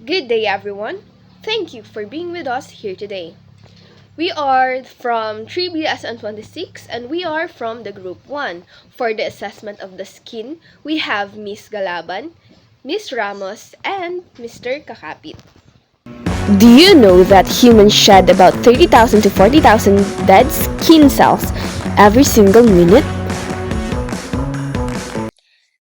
Good day, everyone. Thank you for being with us here today. We are from 3BSN26 and we are from the Group 1. For the assessment of the skin, we have Miss Galaban, Miss Ramos, and Mr. Kakapit. Do you know that humans shed about 30,000 to 40,000 dead skin cells every single minute?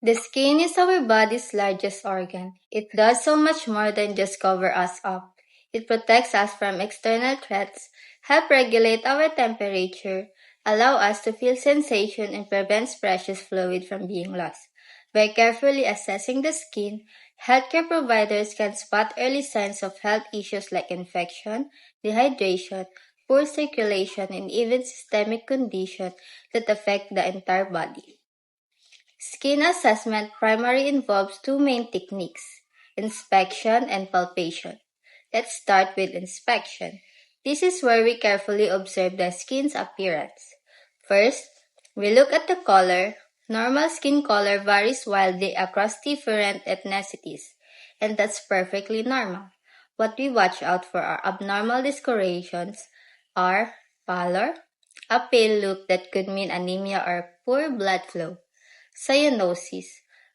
The skin is our body's largest organ. It does so much more than just cover us up. It protects us from external threats, help regulate our temperature, allow us to feel sensation, and prevents precious fluid from being lost. By carefully assessing the skin, healthcare providers can spot early signs of health issues like infection, dehydration, poor circulation, and even systemic conditions that affect the entire body. Skin assessment primarily involves two main techniques, inspection and palpation. Let's start with inspection. This is where we carefully observe the skin's appearance. First, we look at the color. Normal skin color varies wildly across different ethnicities, and that's perfectly normal. What we watch out for are abnormal discolorations are pallor, a pale look that could mean anemia or poor blood flow. Cyanosis,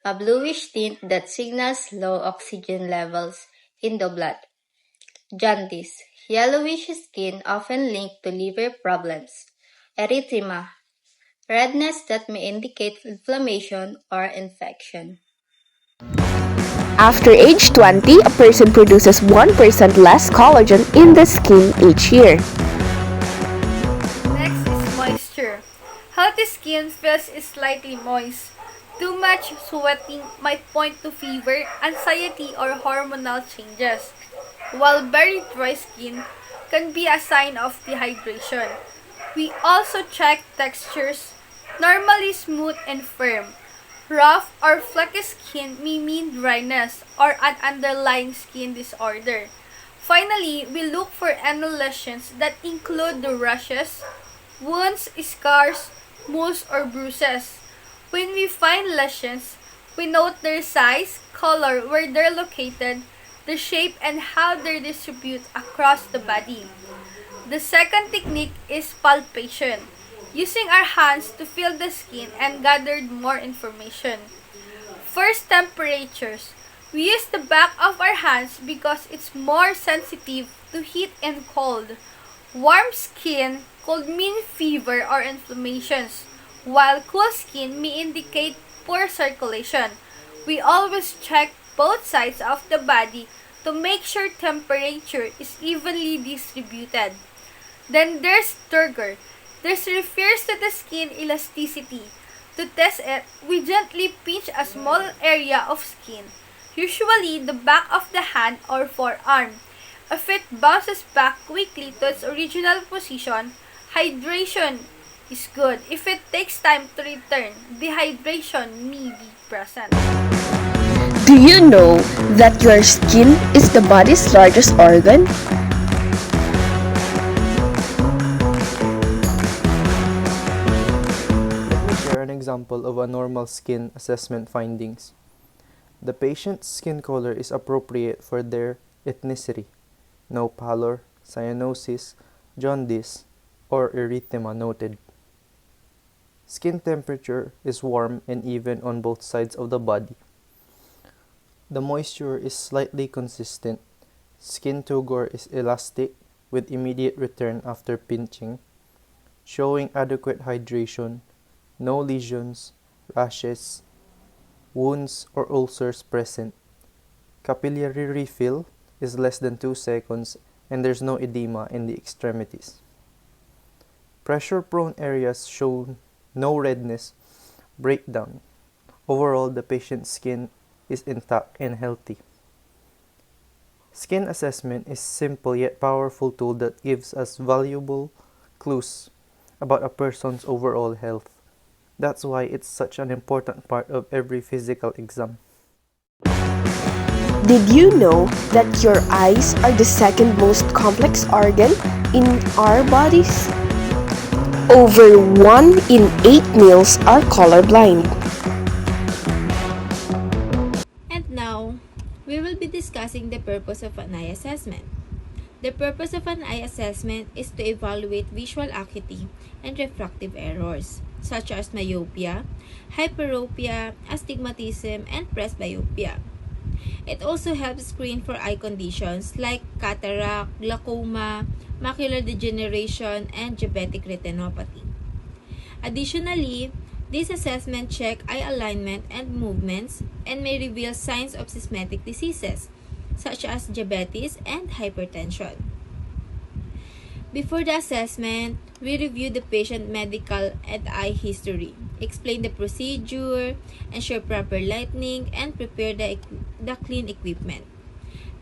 a bluish tint that signals low oxygen levels in the blood. Jaundice, yellowish skin often linked to liver problems. Erythema, redness that may indicate inflammation or infection. After age 20, a person produces 1% less collagen in the skin each year. Next is moisture. Healthy skin feels slightly moist. Too much sweating might point to fever, anxiety, or hormonal changes, while very dry skin can be a sign of dehydration. We also check textures, normally smooth and firm. Rough or flaky skin may mean dryness or an underlying skin disorder. Finally, we look for any lesions that include the rashes, wounds, scars, moles, or bruises. When we find lesions, we note their size, color, where they're located, the shape, and how they distribute across the body. The second technique is palpation, using our hands to feel the skin and gather more information. First, temperatures. We use the back of our hands because it's more sensitive to heat and cold. Warm skin could mean fever or inflammations, while cool skin may indicate poor circulation. We always check both sides of the body to make sure temperature is evenly distributed. Then there's turgor. This refers to the skin elasticity. To test it, we gently pinch a small area of skin, usually the back of the hand or forearm. If it bounces back quickly to its original position, hydration is good. If it takes time to return, dehydration may be present. Do you know that your skin is the body's largest organ? Let me share an example of a normal skin assessment findings. The patient's skin color is appropriate for their ethnicity. No pallor, cyanosis, jaundice, or erythema noted. Skin temperature is warm and even on both sides of the body. The moisture is slightly consistent. Skin turgor is elastic with immediate return after pinching, showing adequate hydration, no lesions, rashes, wounds or ulcers present. Capillary refill is less than 2 seconds and there's no edema in the extremities. Pressure-prone areas show no redness, breakdown. Overall, the patient's skin is intact and healthy. Skin assessment is simple yet powerful tool that gives us valuable clues about a person's overall health. That's why it's such an important part of every physical exam. Did you know that your eyes are the second most complex organ in our bodies? Over 1 in 8 males are colorblind. And now, we will be discussing discussing the purpose of an eye assessment. The purpose of an eye assessment is to evaluate visual acuity and refractive errors, such as myopia, hyperopia, astigmatism, and presbyopia. It also helps screen for eye conditions like cataract, glaucoma, macular degeneration, and diabetic retinopathy. Additionally, this assessment check eye alignment and movements and may reveal signs of systemic diseases such as diabetes and hypertension. Before the assessment, we review the patient medical and eye history, explain the procedure, ensure proper lighting, and prepare the clean equipment.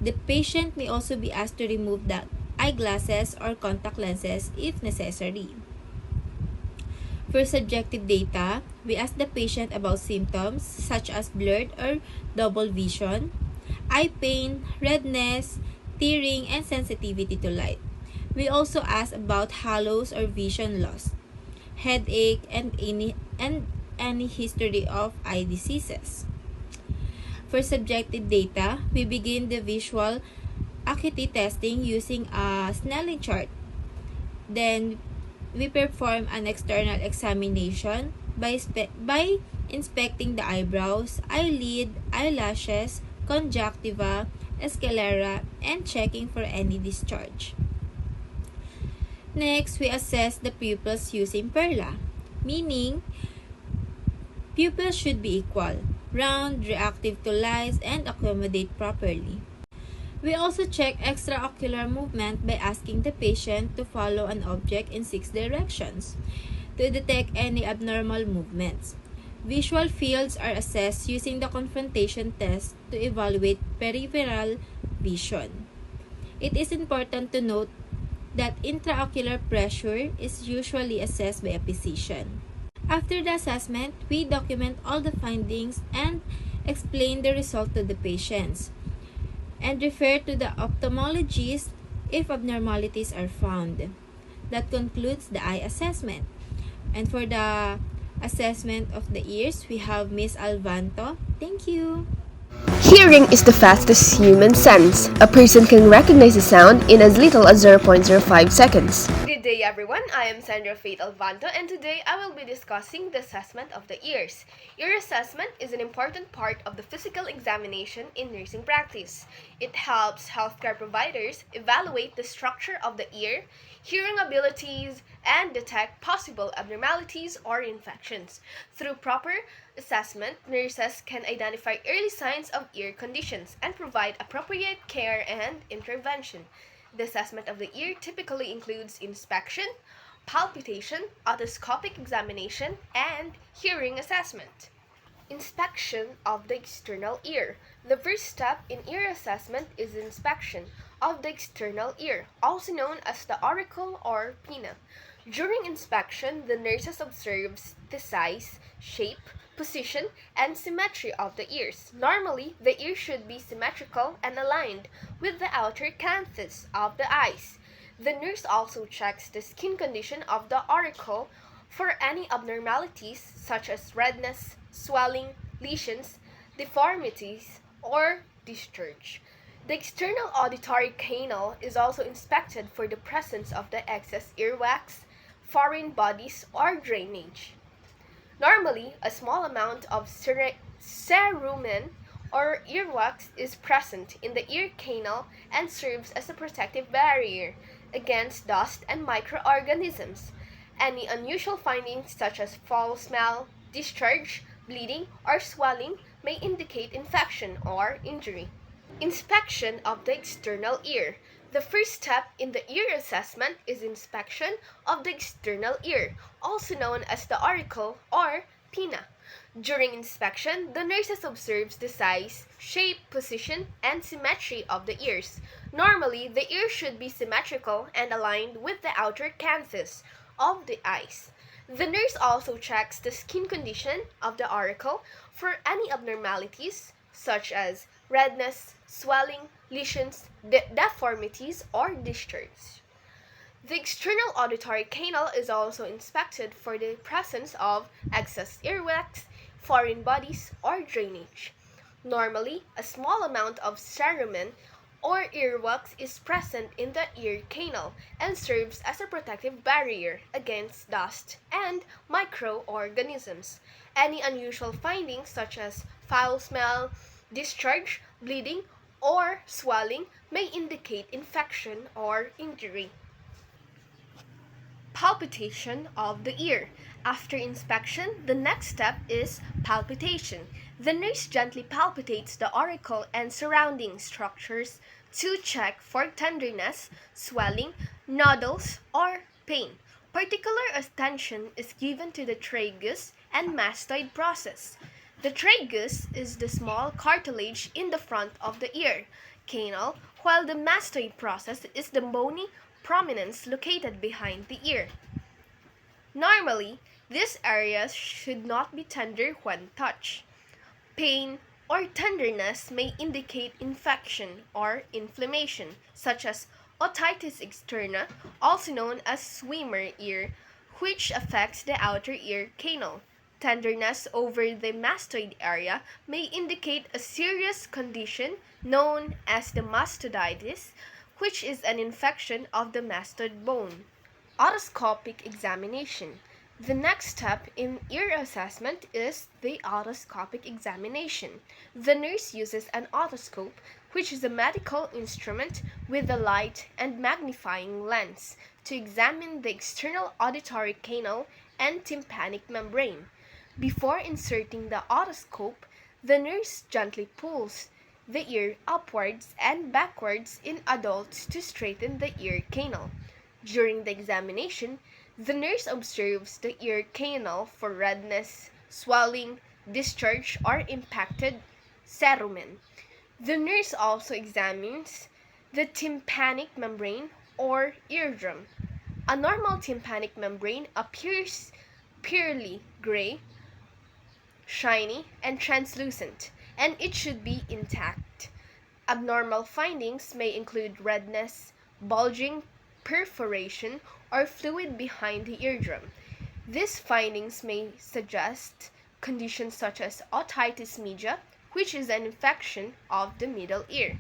The patient may also be asked to remove the eyeglasses or contact lenses if necessary. For subjective data, we ask the patient about symptoms such as blurred or double vision, eye pain, redness, tearing, and sensitivity to light. We also ask about halos or vision loss, headache, and any history of eye diseases. For subjective data, we begin the visual acuity testing using a Snellen chart. Then, we perform an external examination by inspecting the eyebrows, eyelid, eyelashes, conjunctiva, sclera, and checking for any discharge. Next, we assess the pupils using PERLA, meaning pupils should be equal, round, reactive to lights, and accommodate properly. We also check extraocular movement by asking the patient to follow an object in 6 directions to detect any abnormal movements. Visual fields are assessed using the confrontation test to evaluate peripheral vision. It is important to note that intraocular pressure is usually assessed by a physician. After the assessment, we document all the findings and explain the result to the patients, and refer to the ophthalmologist if abnormalities are found. That concludes the eye assessment. And for the assessment of the ears, we have Miss Alvanto. Thank you. Hearing is the fastest human sense. A person can recognize a sound in as little as 0.05 seconds. Good day everyone, I am Sandra Faith Alvanto and today I will be discussing the assessment of the ears. Ear assessment is an important part of the physical examination in nursing practice. It helps healthcare providers evaluate the structure of the ear, hearing abilities, and detect possible abnormalities or infections. Through proper assessment, nurses can identify early signs of ear conditions and provide appropriate care and intervention. The assessment of the ear typically includes inspection, palpation, otoscopic examination, and hearing assessment. Inspection of the external ear. The first step in ear assessment is inspection of the external ear, also known as the auricle or pinna. During inspection, the nurses observes the size, shape, position, and symmetry of the ears. Normally, the ear should be symmetrical and aligned with the outer canthus of the eyes. The nurse also checks the skin condition of the auricle for any abnormalities such as redness, swelling, lesions, deformities, or discharge. The external auditory canal is also inspected for the presence of the excess earwax, foreign bodies, or drainage. Normally, a small amount of cerumen or earwax is present in the ear canal and serves as a protective barrier against dust and microorganisms. Any unusual findings such as foul smell, discharge, bleeding, or swelling may indicate infection or injury. Inspection of the external ear. The first step in the ear assessment is inspection of the external ear, also known as the auricle or pinna. During inspection, the nurses observes the size, shape, position, and symmetry of the ears. Normally, the ear should be symmetrical and aligned with the outer canthus of the eyes. The nurse also checks the skin condition of the auricle for any abnormalities such as redness, swelling, lesions, deformities, or discharge. The external auditory canal is also inspected for the presence of excess earwax, foreign bodies, or drainage. Normally, a small amount of cerumen or earwax is present in the ear canal and serves as a protective barrier against dust and microorganisms. Any unusual findings such as foul smell, discharge, bleeding, or swelling may indicate infection or injury. Palpitation of the ear. After inspection, the next step is palpitation. The nurse gently palpitates the auricle and surrounding structures to check for tenderness, swelling, nodules, or pain. Particular attention is given to the tragus and mastoid process. The tragus is the small cartilage in the front of the ear canal, while the mastoid process is the bony prominence located behind the ear. Normally, these areas should not be tender when touched. Pain or tenderness may indicate infection or inflammation, such as otitis externa, also known as swimmer ear, which affects the outer ear canal. Tenderness over the mastoid area may indicate a serious condition known as the mastoiditis, which is an infection of the mastoid bone. Otoscopic examination. The next step in ear assessment is the otoscopic examination. The nurse uses an otoscope, which is a medical instrument with a light and magnifying lens, to examine the external auditory canal and tympanic membrane. Before inserting the otoscope, the nurse gently pulls the ear upwards and backwards in adults to straighten the ear canal. During the examination, the nurse observes the ear canal for redness, swelling, discharge, or impacted cerumen. The nurse also examines the tympanic membrane or eardrum. A normal tympanic membrane appears purely gray, shiny, and translucent, and it should be intact. Abnormal findings may include redness, bulging, perforation, or fluid behind the eardrum. These findings may suggest conditions such as otitis media, which is an infection of the middle ear.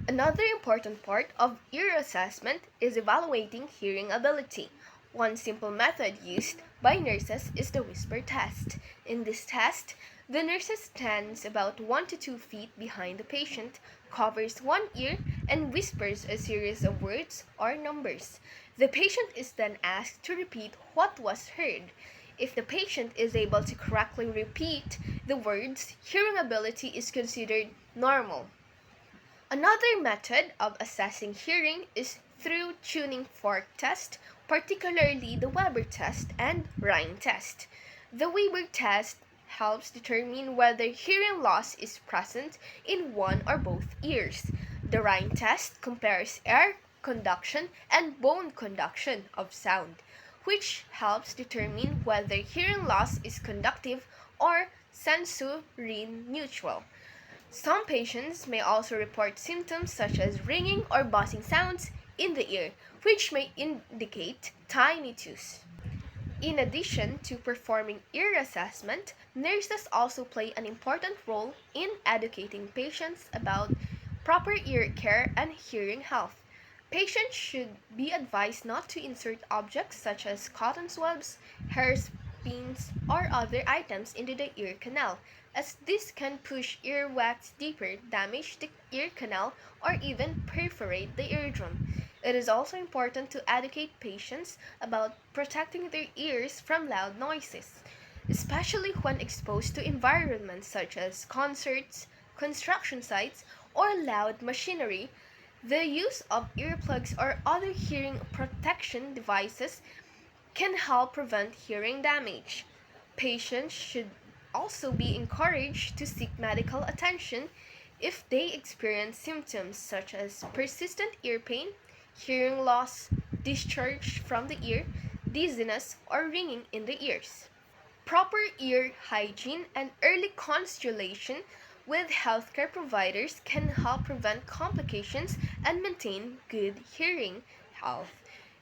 Another important part of ear assessment is evaluating hearing ability. One simple method used by nurses is the whisper test. In this test, the nurse stands about 1 to 2 feet behind the patient, covers one ear, and whispers a series of words or numbers. The patient is then asked to repeat what was heard. If the patient is able to correctly repeat the words, hearing ability is considered normal. Another method of assessing hearing is through tuning fork test, particularly the Weber test and Rhine test. The Weber test helps determine whether hearing loss is present in one or both ears. The Rhine test compares air conduction and bone conduction of sound, which helps determine whether hearing loss is conductive or sensory neutral. Some patients may also report symptoms such as ringing or buzzing sounds in the ear, which may indicate tinnitus. In addition to performing ear assessment, nurses also play an important role in educating patients about proper ear care and hearing health. Patients should be advised not to insert objects such as cotton swabs, hairpins, or other items into the ear canal, as this can push earwax deeper, damage the ear canal, or even perforate the eardrum. It is also important to educate patients about protecting their ears from loud noises, especially when exposed to environments such as concerts, construction sites, or loud machinery. The use of earplugs or other hearing protection devices can help prevent hearing damage. Patients should also be encouraged to seek medical attention if they experience symptoms such as persistent ear pain, hearing loss, discharge from the ear, dizziness, or ringing in the ears. Proper ear hygiene and early consultation with healthcare providers can help prevent complications and maintain good hearing health.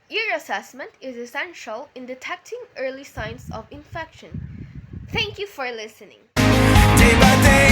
Ear assessment is essential in detecting early signs of infection. Thank you for listening. Day by day